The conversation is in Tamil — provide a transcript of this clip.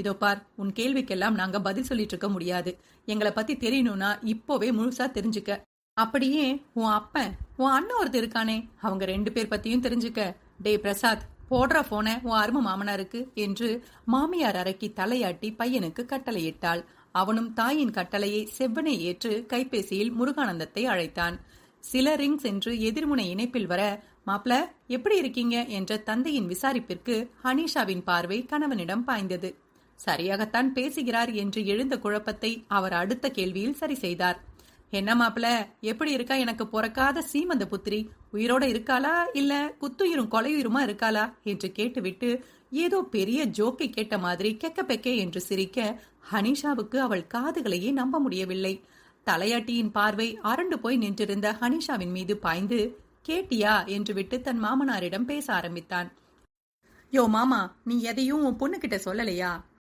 இதோ பார், உன் கேள்விக்கெல்லாம் நாங்க பதில் சொல்லிட்டு இருக்க முடியாது. எங்களை பத்தி தெரியணும்னா இப்போவே முழுசா தெரிஞ்சுக்க. அப்படியே உன் அப்பன், உன் அண்ணன் ஒருத்தர் இருக்கானே, அவங்க 2 பேர் பத்தியும் தெரிஞ்சுக்க. டேய் பிரசாத், போடுற போன உன் அருமை மாமனாருக்கு என்று மாமியார் அறைக்கு தலையாட்டி பையனுக்கு கட்டளையிட்டாள். அவனும் தாயின் கட்டளையை செவ்வனை ஏற்று கைபேசியில் முருகானந்தத்தை அழைத்தான். சில ரிங்ஸ் என்று எதிர்முனை இணைப்பில் வர, மாப்ள எப்படி இருக்கீங்க என்ற தந்தையின் விசாரிப்பிற்கு ஹனீஷாவின் பார்வை கணவனிடம் பாய்ந்தது. சரியாகத்தான் பேசுகிறார் என்று எழுந்த குழப்பத்தை அவர் அடுத்த கேள்வியில் சரி செய்தார். என்ன மாப்பிள, எப்படி இருக்கா எனக்கு பொறக்காத சீமந்த புத்திரி? உயிரோட இருக்காளா இல்ல குத்துயிரும் கொலையுயிருமா இருக்காளா என்று கேட்டுவிட்டு ஏதோ பெரிய ஜோக்கை கேட்ட மாதிரி கெக்க பெக்கே என்று சிரிக்க ஹனீஷாவுக்கு அவள் காதுகளையே நம்ப முடியவில்லை. தலையாட்டியின் பார்வை அரண்டு போய் நின்றிருந்த ஹனீஷாவின் மீது பாய்ந்து, கேட்டியா என்று விட்டு தன் மாமனாரிடம் பேச ஆரம்பித்தான். யோ மாமா, நீ எதையும் உன் பொண்ணுகிட்ட சொல்லலையா?